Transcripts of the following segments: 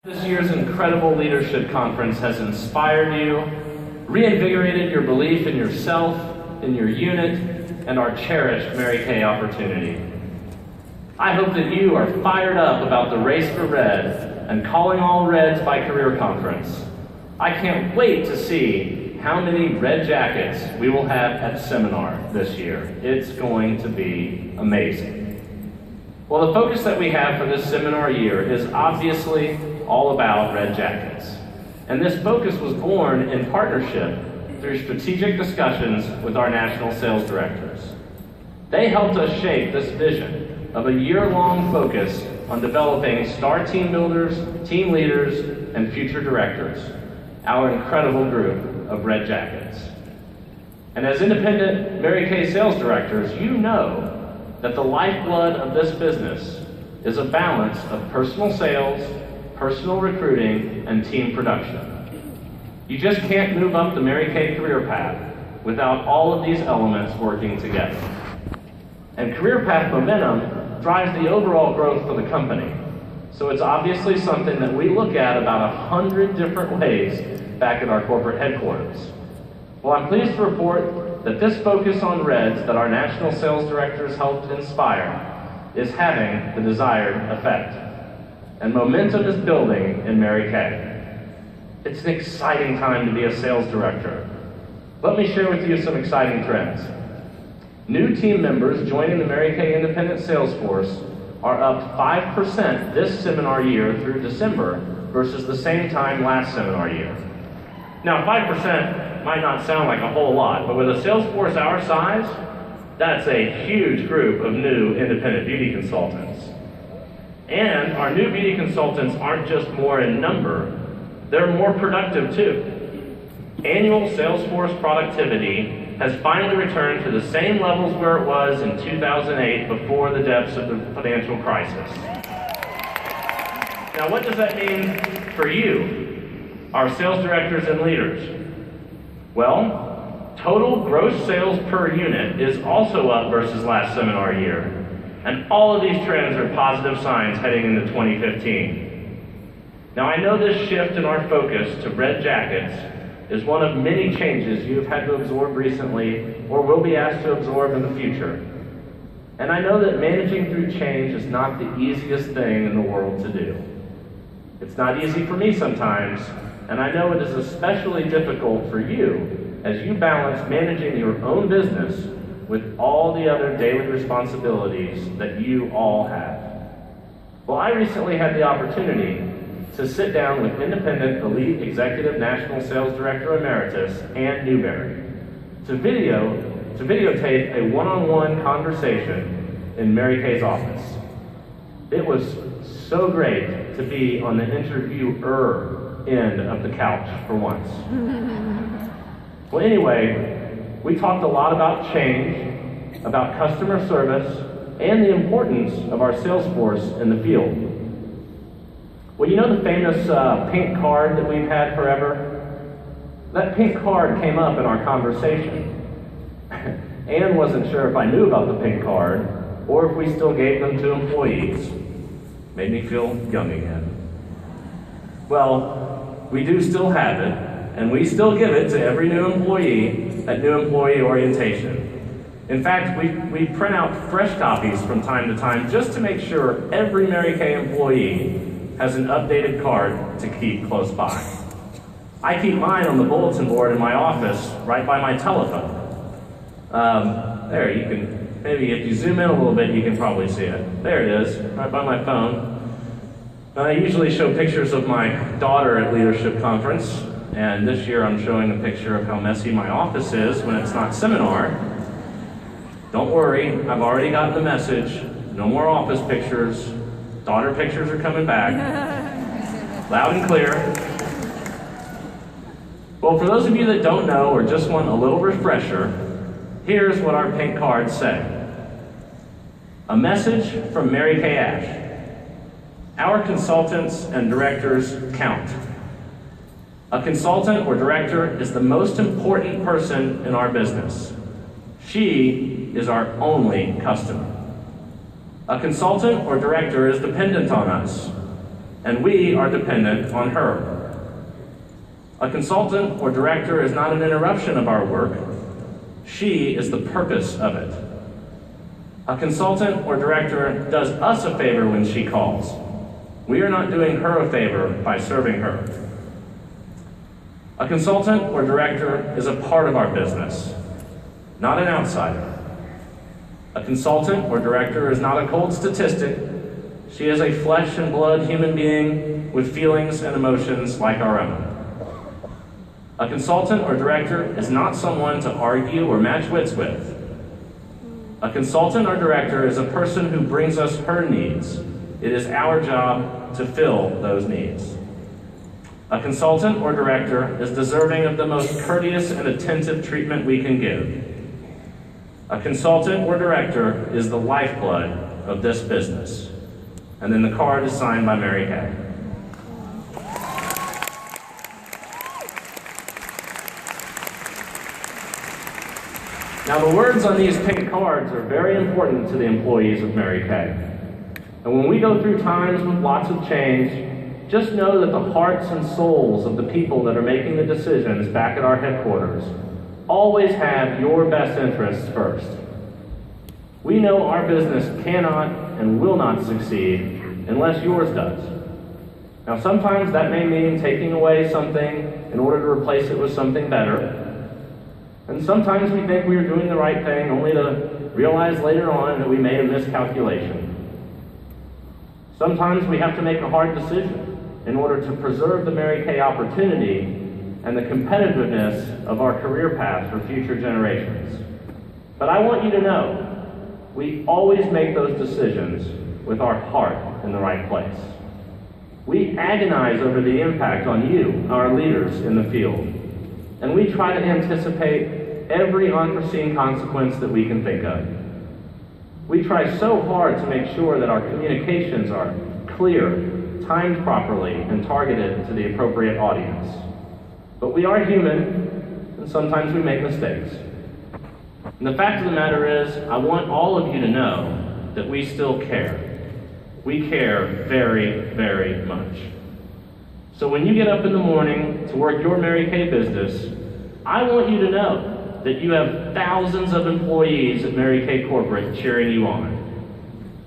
This year's incredible leadership conference has inspired you, reinvigorated your belief in yourself, in your unit, and our cherished Mary Kay opportunity. I hope that you are fired up about the Race for Red and Calling All Reds by Career Conference. I can't wait to see how many red jackets we will have at seminar this year. It's going to be amazing. Well, the focus that we have for this seminar year is obviously all about red jackets. And this focus was born in partnership through strategic discussions with our national sales directors. They helped us shape this vision of a year-long focus on developing star team builders, team leaders, and future directors, our incredible group of red jackets. And as independent Mary Kay sales directors, you know that the lifeblood of this business is a balance of personal sales, personal recruiting, and team production. You just can't move up the Mary Kay career path without all of these elements working together. And career path momentum drives the overall growth for the company. So it's obviously something that we look at about 100 different ways back at our corporate headquarters. Well, I'm pleased to report that this focus on reds that our national sales directors helped inspire is having the desired effect. And momentum is building in Mary Kay. It's an exciting time to be a sales director. Let me share with you some exciting trends. New team members joining the Mary Kay Independent Sales Force are up 5% this seminar year through December versus the same time last seminar year. Now, 5% might not sound like a whole lot, but with a sales force our size, that's a huge group of new independent beauty consultants. And our new beauty consultants aren't just more in number, they're more productive too. Annual sales force productivity has finally returned to the same levels where it was in 2008 before the depths of the financial crisis. Now, what does that mean for you, our sales directors and leaders? Well, total gross sales per unit is also up versus last seminar year. And all of these trends are positive signs heading into 2015. Now, I know this shift in our focus to red jackets is one of many changes you've had to absorb recently or will be asked to absorb in the future. And I know that managing through change is not the easiest thing in the world to do. It's not easy for me sometimes, and I know it is especially difficult for you as you balance managing your own business with all the other daily responsibilities that you all have. Well, I recently had the opportunity to sit down with independent elite executive national sales director emeritus Ann Newberry to videotape a one-on-one conversation in Mary Kay's office. It was so great to be on the interviewer end of the couch for once. Well, anyway, we talked a lot about change, about customer service, and the importance of our sales force in the field. Well, you know the famous pink card that we've had forever? That pink card came up in our conversation. Ann wasn't sure if I knew about the pink card or if we still gave them to employees. Made me feel young again. Well, we do still have it, and we still give it to every new employee at new employee orientation. In fact, we print out fresh copies from time to time just to make sure every Mary Kay employee has an updated card to keep close by. I keep mine on the bulletin board in my office right by my telephone. There, you can, maybe if you zoom in a little bit, you can probably see it. There it is, right by my phone. I usually show pictures of my daughter at Leadership Conference, and this year I'm showing a picture of how messy my office is when it's not seminar. Don't worry, I've already gotten the message. No more office pictures. Daughter pictures are coming back. Loud and clear. Well, for those of you that don't know or just want a little refresher, here's what our pink cards say. A message from Mary Kay Ash. Our consultants and directors count. A consultant or director is the most important person in our business. She is our only customer. A consultant or director is dependent on us, and we are dependent on her. A consultant or director is not an interruption of our work. She is the purpose of it. A consultant or director does us a favor when she calls. We are not doing her a favor by serving her. A consultant or director is a part of our business, not an outsider. A consultant or director is not a cold statistic. She is a flesh and blood human being with feelings and emotions like our own. A consultant or director is not someone to argue or match wits with. A consultant or director is a person who brings us her needs. It is our job to fill those needs. A consultant or director is deserving of the most courteous and attentive treatment we can give. A consultant or director is the lifeblood of this business. And then the card is signed by Mary Kay. Now, the words on these pink cards are very important to the employees of Mary Kay. And when we go through times with lots of change, just know that the hearts and souls of the people that are making the decisions back at our headquarters always have your best interests first. We know our business cannot and will not succeed unless yours does. Now, sometimes that may mean taking away something in order to replace it with something better. And sometimes we think we are doing the right thing only to realize later on that we made a miscalculation. Sometimes we have to make a hard decision in order to preserve the Mary Kay opportunity and the competitiveness of our career path for future generations. But I want you to know, we always make those decisions with our heart in the right place. We agonize over the impact on you, our leaders in the field, and we try to anticipate every unforeseen consequence that we can think of. We try so hard to make sure that our communications are clear, timed properly, and targeted to the appropriate audience. But we are human, and sometimes we make mistakes. And the fact of the matter is, I want all of you to know that we still care. We care very, very much. So when you get up in the morning to work your Mary Kay business, I want you to know that you have thousands of employees at Mary Kay Corporate cheering you on.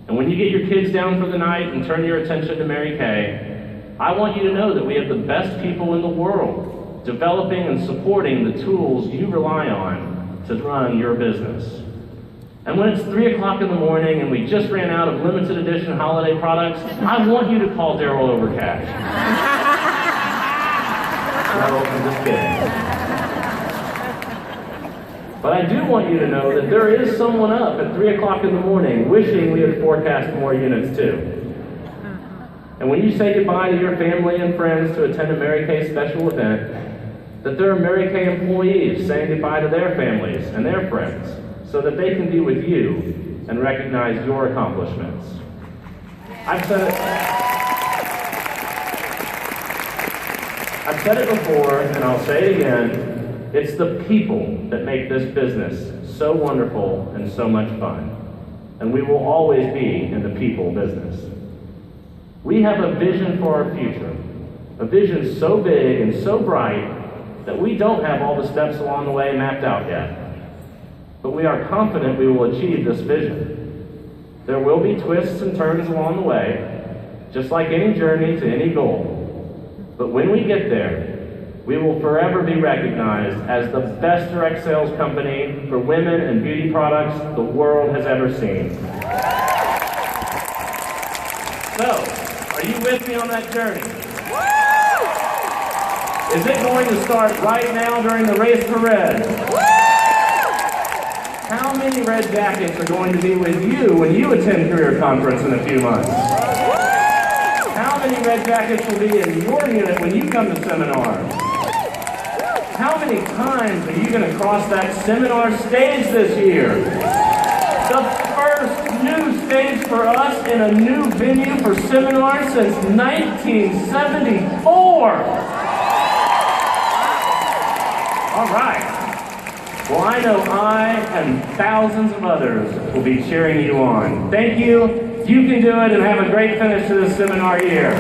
And when you get your kids down for the night and turn your attention to Mary Kay, I want you to know that we have the best people in the world developing and supporting the tools you rely on to run your business. And when it's 3 o'clock in the morning and we just ran out of limited edition holiday products, I want you to call Daryl Overcash. No, I'm just kidding. But I do want you to know that there is someone up at 3 o'clock in the morning wishing we had forecast more units too. And when you say goodbye to your family and friends to attend a Mary Kay special event, that there are Mary Kay employees saying goodbye to their families and their friends so that they can be with you and recognize your accomplishments. I've said it before, and I'll say it again. It's the people that make this business so wonderful and so much fun. And we will always be in the people business. We have a vision for our future, a vision so big and so bright that we don't have all the steps along the way mapped out yet. But we are confident we will achieve this vision. There will be twists and turns along the way, just like any journey to any goal. But when we get there, we will forever be recognized as the best direct sales company for women and beauty products the world has ever seen. So, are you with me on that journey? Is it going to start right now during the Race for Red? How many Red Jackets are going to be with you when you attend Career Conference in a few months? How many Red Jackets will be in your unit when you come to seminars? How many times are you going to cross that seminar stage this year? The first new stage for us in a new venue for seminars since 1974. All right. Well, I know I and thousands of others will be cheering you on. Thank you. You can do it, and have a great finish to this seminar year.